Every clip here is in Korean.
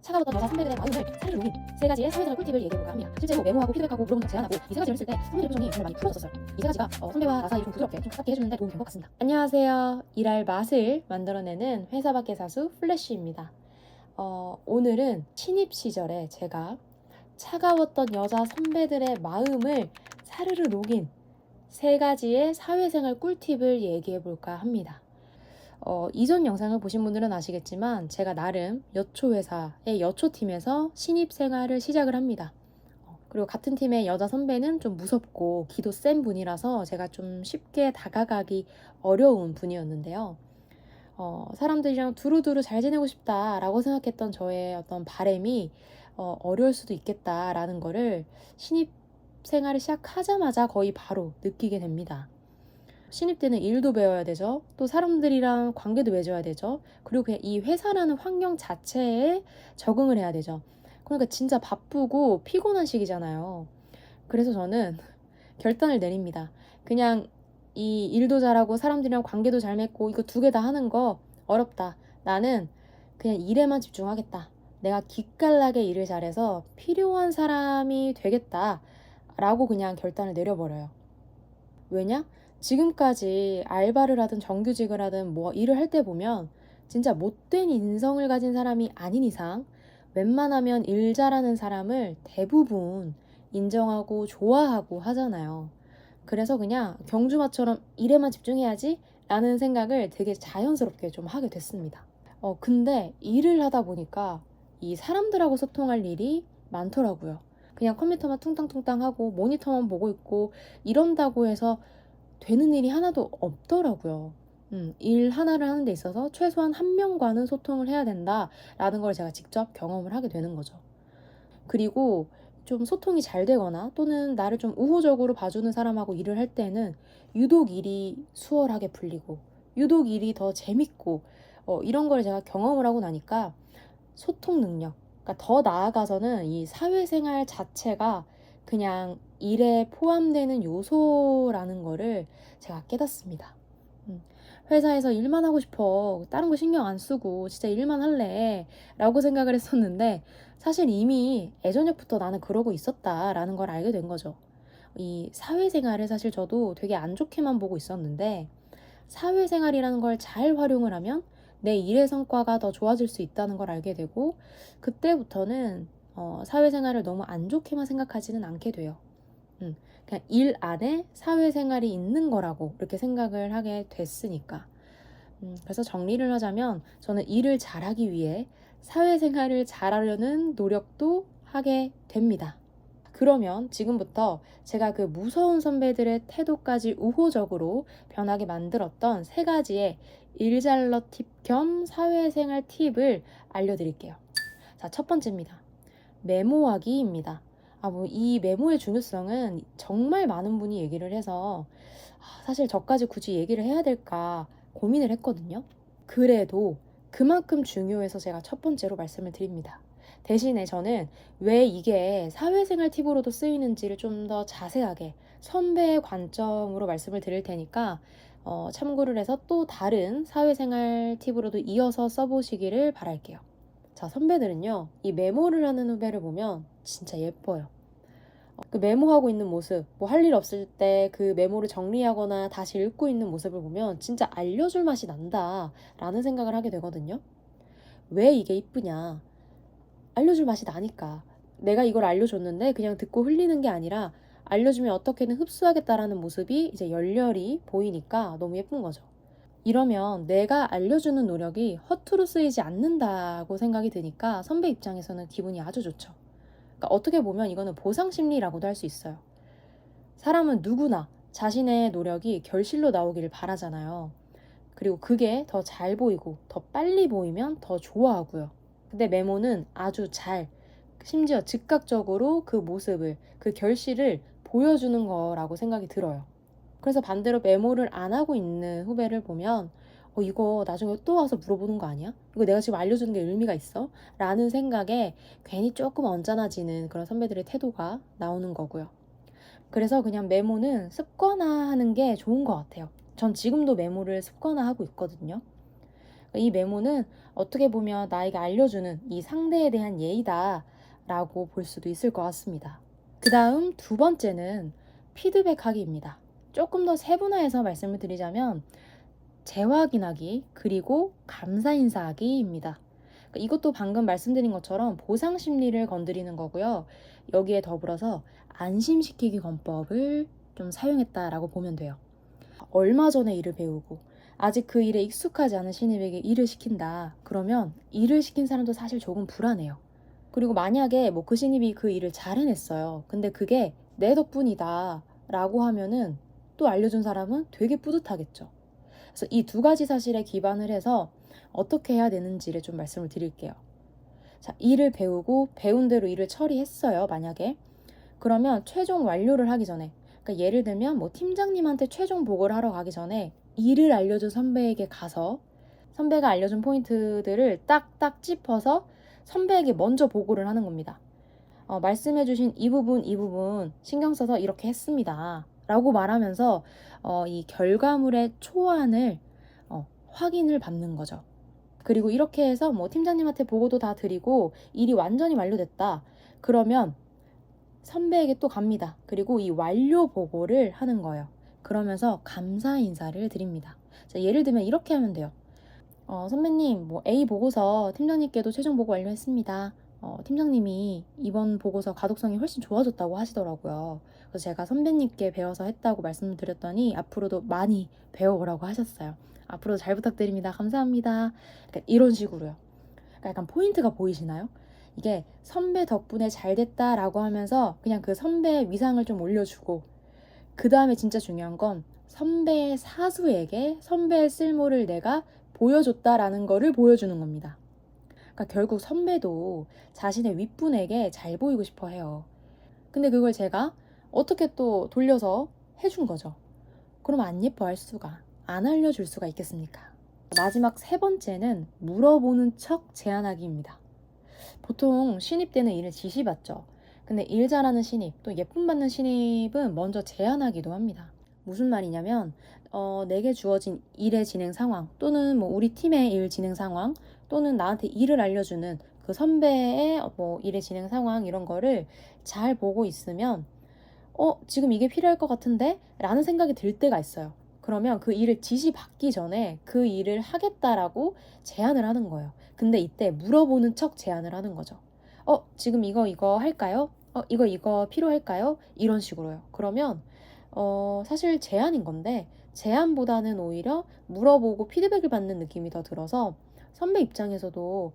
차가웠던 여자 선배들의 마음을 사르르 녹인 세 가지의 사회생활 꿀팁을 얘기해볼까 합니다. 실제로 메모하고 피드백하고 물어본 적 제안하고 이 세 가지를 했을 때 선배들의 표정이 정말 많이 풀어졌어요. 이 세 가지가 선배와 나 사이 좀 부드럽게 좀 가깝게 해주는데 도움이 된 것 같습니다. 안녕하세요. 일할 맛을 만들어내는 회사 밖의 사수 플래쉬입니다. 오늘은 신입 시절에 제가 차가웠던 여자 선배들의 마음을 사르르 녹인 세 가지의 사회생활 꿀팁을 얘기해 볼까 합니다. 이전 영상을 보신 분들은 아시겠지만 제가 나름 여초회사의 여초팀에서 신입 생활을 시작을 합니다. 그리고 같은 팀의 여자 선배는 좀 무섭고 기도 센 분이라서 제가 좀 쉽게 다가가기 어려운 분이었는데요. 사람들이랑 두루두루 잘 지내고 싶다라고 생각했던 저의 어떤 바람이 어려울 수도 있겠다라는 거를 신입 생활을 시작하자마자 거의 바로 느끼게 됩니다. 신입 때는 일도 배워야 되죠. 또 사람들이랑 관계도 맺어야 되죠. 그리고 그냥 이 회사라는 환경 자체에 적응을 해야 되죠. 그러니까 진짜 바쁘고 피곤한 시기잖아요. 그래서 저는 결단을 내립니다. 그냥 이 일도 잘하고 사람들이랑 관계도 잘 맺고 이거 두 개 다 하는 거 어렵다. 나는 그냥 일에만 집중하겠다. 내가 기깔나게 일을 잘해서 필요한 사람이 되겠다. 라고 그냥 결단을 내려버려요. 왜냐? 지금까지 알바를 하든 정규직을 하든 뭐 일을 할 때 보면 진짜 못된 인성을 가진 사람이 아닌 이상 웬만하면 일 잘하는 사람을 대부분 인정하고 좋아하고 하잖아요. 그래서 그냥 경주마처럼 일에만 집중해야지 라는 생각을 되게 자연스럽게 좀 하게 됐습니다. 근데 일을 하다 보니까 이 사람들하고 소통할 일이 많더라고요. 그냥 컴퓨터만 퉁땅퉁땅 하고 모니터만 보고 있고 이런다고 해서 되는 일이 하나도 없더라고요. 일 하나를 하는 데 있어서 최소한 한 명과는 소통을 해야 된다라는 걸 제가 직접 경험을 하게 되는 거죠. 그리고 좀 소통이 잘 되거나 또는 나를 좀 우호적으로 봐주는 사람하고 일을 할 때는 유독 일이 수월하게 풀리고 유독 일이 더 재밌고 이런 걸 제가 경험을 하고 나니까 소통 능력, 그러니까 더 나아가서는 이 사회생활 자체가 그냥 일에 포함되는 요소라는 거를 제가 깨닫습니다. 음, 회사에서 일만 하고 싶어. 다른 거 신경 안 쓰고 진짜 일만 할래. 라고 생각을 했었는데 사실 이미 예전부터 나는 그러고 있었다라는 걸 알게 된 거죠. 이 사회생활을 사실 저도 되게 안 좋게만 보고 있었는데 사회생활이라는 걸 잘 활용을 하면 내 일의 성과가 더 좋아질 수 있다는 걸 알게 되고 그때부터는 사회생활을 너무 안 좋게만 생각하지는 않게 돼요. 그냥 일 안에 사회생활이 있는 거라고 이렇게 생각을 하게 됐으니까. 그래서 정리를 하자면 저는 일을 잘하기 위해 사회생활을 잘하려는 노력도 하게 됩니다. 그러면 지금부터 제가 그 무서운 선배들의 태도까지 우호적으로 변하게 만들었던 세 가지의 일잘러 팁 겸 사회생활 팁을 알려드릴게요. 자, 첫 번째입니다. 메모하기입니다. 뭐 이 메모의 중요성은 정말 많은 분이 얘기를 해서 사실 저까지 굳이 얘기를 해야 될까 고민을 했거든요. 그래도 그만큼 중요해서 제가 첫 번째로 말씀을 드립니다. 대신에 저는 왜 이게 사회생활 팁으로도 쓰이는지를 좀 더 자세하게 선배의 관점으로 말씀을 드릴 테니까 참고를 해서 또 다른 사회생활 팁으로도 이어서 써보시기를 바랄게요. 자, 선배들은요, 이 메모를 하는 후배를 보면 진짜 예뻐요. 그 메모하고 있는 모습, 뭐 할 일 없을 때 그 메모를 정리하거나 다시 읽고 있는 모습을 보면 진짜 알려줄 맛이 난다라는 생각을 하게 되거든요. 왜 이게 이쁘냐? 알려줄 맛이 나니까. 내가 이걸 알려줬는데 그냥 듣고 흘리는 게 아니라 알려주면 어떻게든 흡수하겠다라는 모습이 이제 열렬히 보이니까 너무 예쁜 거죠. 이러면 내가 알려주는 노력이 허투루 쓰이지 않는다고 생각이 드니까 선배 입장에서는 기분이 아주 좋죠. 그러니까 어떻게 보면 이거는 보상 심리라고도 할 수 있어요. 사람은 누구나 자신의 노력이 결실로 나오기를 바라잖아요. 그리고 그게 더 잘 보이고 더 빨리 보이면 더 좋아하고요. 근데 메모는 아주 잘, 심지어 즉각적으로 그 모습을, 그 결실을 보여주는 거라고 생각이 들어요. 그래서 반대로 메모를 안 하고 있는 후배를 보면 이거 나중에 또 와서 물어보는 거 아니야? 이거 내가 지금 알려주는 게 의미가 있어? 라는 생각에 괜히 조금 언짢아지는 그런 선배들의 태도가 나오는 거고요. 그래서 그냥 메모는 습관화하는 게 좋은 것 같아요. 전 지금도 메모를 습관화하고 있거든요. 이 메모는 어떻게 보면 나에게 알려주는 이 상대에 대한 예의다 라고 볼 수도 있을 것 같습니다. 그 다음 두 번째는 피드백하기입니다. 조금 더 세분화해서 말씀을 드리자면 재확인하기 그리고 감사 인사하기입니다. 이것도 방금 말씀드린 것처럼 보상 심리를 건드리는 거고요. 여기에 더불어서 안심시키기 권법을 좀 사용했다라고 보면 돼요. 얼마 전에 일을 배우고 아직 그 일에 익숙하지 않은 신입에게 일을 시킨다. 그러면 일을 시킨 사람도 사실 조금 불안해요. 그리고 만약에 뭐 그 신입이 그 일을 잘 해냈어요. 근데 그게 내 덕분이다 라고 하면은 또 알려준 사람은 되게 뿌듯하겠죠. 그래서 이 두 가지 사실에 기반을 해서 어떻게 해야 되는지를 좀 말씀을 드릴게요. 자, 일을 배우고 배운 대로 일을 처리했어요. 만약에 그러면 최종 완료를 하기 전에, 그러니까 예를 들면 뭐 팀장님한테 최종 보고를 하러 가기 전에 일을 알려준 선배에게 가서 선배가 알려준 포인트들을 딱딱 짚어서 선배에게 먼저 보고를 하는 겁니다. 말씀해주신 이 부분 신경 써서 이렇게 했습니다 라고 말하면서 이 결과물의 초안을 확인을 받는 거죠. 그리고 이렇게 해서 뭐 팀장님한테 보고도 다 드리고 일이 완전히 완료됐다 그러면 선배에게 또 갑니다. 그리고 이 완료 보고를 하는 거예요. 그러면서 감사 인사를 드립니다. 자, 예를 들면 이렇게 하면 돼요. 선배님, 뭐 A 보고서 팀장님께도 최종 보고 완료했습니다. 팀장님이 이번 보고서 가독성이 훨씬 좋아졌다고 하시더라고요. 그래서 제가 선배님께 배워서 했다고 말씀드렸더니 앞으로도 많이 배워오라고 하셨어요. 앞으로도 잘 부탁드립니다. 감사합니다. 그러니까 이런 식으로요. 그러니까 약간 포인트가 보이시나요? 이게 선배 덕분에 잘 됐다라고 하면서 그냥 그 선배의 위상을 좀 올려주고 그 다음에 진짜 중요한 건 선배의 사수에게 선배의 쓸모를 내가 보여줬다라는 거를 보여주는 겁니다. 그러니까 결국 선배도 자신의 윗분에게 잘 보이고 싶어 해요. 근데 그걸 제가 어떻게 또 돌려서 해준 거죠. 그럼 안 예뻐할 수가, 안 알려줄 수가 있겠습니까? 마지막 세 번째는 물어보는 척 제안하기입니다. 보통 신입 때는 일을 지시받죠. 근데 일 잘하는 신입, 또 예쁨 받는 신입은 먼저 제안하기도 합니다. 무슨 말이냐면 내게 주어진 일의 진행 상황 또는 뭐 우리 팀의 일 진행 상황 또는 나한테 일을 알려주는 그 선배의 뭐 일의 진행 상황 이런 거를 잘 보고 있으면 지금 이게 필요할 것 같은데? 라는 생각이 들 때가 있어요. 그러면 그 일을 지시받기 전에 그 일을 하겠다라고 제안을 하는 거예요. 근데 이때 물어보는 척 제안을 하는 거죠. 지금 이거 할까요? 이거 필요할까요? 이런 식으로요. 그러면 사실 제안인 건데 제안보다는 오히려 물어보고 피드백을 받는 느낌이 더 들어서 선배 입장에서도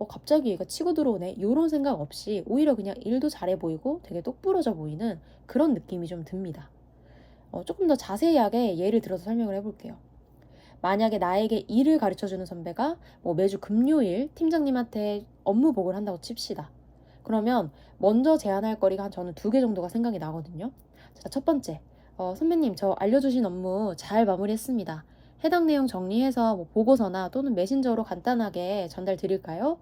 갑자기 얘가 치고 들어오네 이런 생각 없이 오히려 그냥 일도 잘해 보이고 되게 똑부러져 보이는 그런 느낌이 좀 듭니다. 조금 더 자세하게 예를 들어서 설명을 해볼게요. 만약에 나에게 일을 가르쳐주는 선배가 뭐 매주 금요일 팀장님한테 업무 보고를 한다고 칩시다. 그러면 먼저 제안할 거리가 저는 2개 정도가 생각이 나거든요. 자, 첫 번째, 선배님 저 알려주신 업무 잘 마무리했습니다. 해당 내용 정리해서 뭐 보고서나 또는 메신저로 간단하게 전달 드릴까요?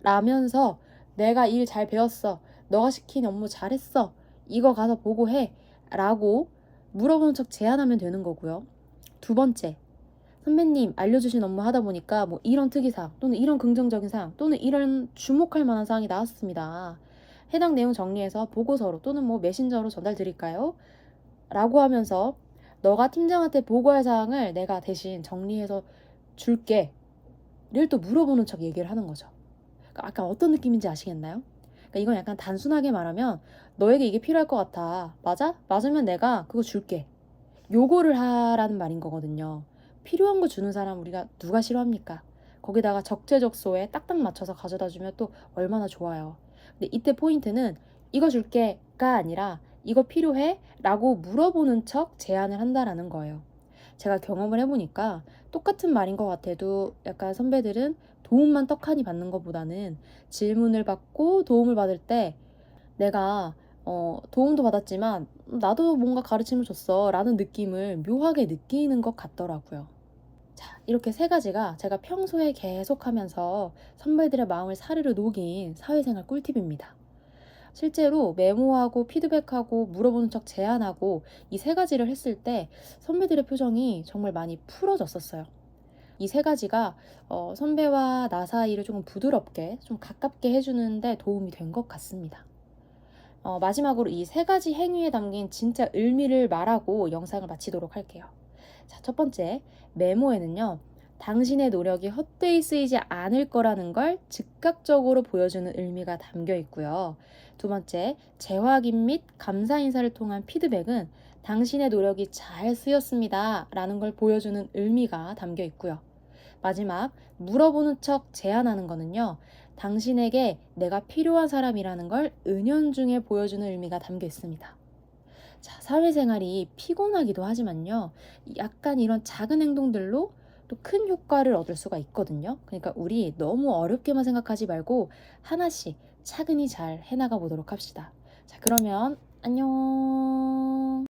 라면서 내가 일 잘 배웠어. 너가 시킨 업무 잘했어. 이거 가서 보고해. 라고 물어보는 척 제안하면 되는 거고요. 두 번째, 선배님 알려주신 업무 하다 보니까 뭐 이런 특이사항 또는 이런 긍정적인 사항 또는 이런 주목할 만한 사항이 나왔습니다. 해당 내용 정리해서 보고서로 또는 뭐 메신저로 전달 드릴까요? 라고 하면서 너가 팀장한테 보고할 사항을 내가 대신 정리해서 줄게 를 또 물어보는 척 얘기를 하는 거죠. 그러니까 아까 어떤 느낌인지 아시겠나요? 그러니까 이건 약간 단순하게 말하면 너에게 이게 필요할 것 같아. 맞아? 맞으면 내가 그거 줄게. 요거를 하라는 말인 거거든요. 필요한 거 주는 사람 우리가 누가 싫어합니까? 거기다가 적재적소에 딱딱 맞춰서 가져다 주면 또 얼마나 좋아요. 근데 이때 포인트는 이거 줄게가 아니라 이거 필요해? 라고 물어보는 척 제안을 한다라는 거예요. 제가 경험을 해보니까 똑같은 말인 것 같아도 약간 선배들은 도움만 떡하니 받는 것보다는 질문을 받고 도움을 받을 때 내가 도움도 받았지만 나도 뭔가 가르침을 줬어 라는 느낌을 묘하게 느끼는 것 같더라고요. 자, 이렇게 세 가지가 제가 평소에 계속하면서 선배들의 마음을 사르르 녹인 사회생활 꿀팁입니다. 실제로 메모하고 피드백하고 물어보는 척 제안하고 이 세 가지를 했을 때 선배들의 표정이 정말 많이 풀어졌었어요. 이 세 가지가 선배와 나 사이를 조금 부드럽게 좀 가깝게 해주는데 도움이 된 것 같습니다. 마지막으로 이 세 가지 행위에 담긴 진짜 의미를 말하고 영상을 마치도록 할게요. 자, 첫 번째, 메모에는요, 당신의 노력이 헛되이 쓰이지 않을 거라는 걸 즉각적으로 보여주는 의미가 담겨 있고요. 두 번째, 재확인 및 감사 인사를 통한 피드백은 당신의 노력이 잘 쓰였습니다 라는 걸 보여주는 의미가 담겨 있고요. 마지막, 물어보는 척 제안하는 거는요, 당신에게 내가 필요한 사람이라는 걸 은연중에 보여주는 의미가 담겨 있습니다. 자, 사회생활이 피곤하기도 하지만요, 약간 이런 작은 행동들로 또 큰 효과를 얻을 수가 있거든요. 그러니까 우리 너무 어렵게만 생각하지 말고 하나씩 차근히 잘 해나가 보도록 합시다. 자, 그러면 안녕.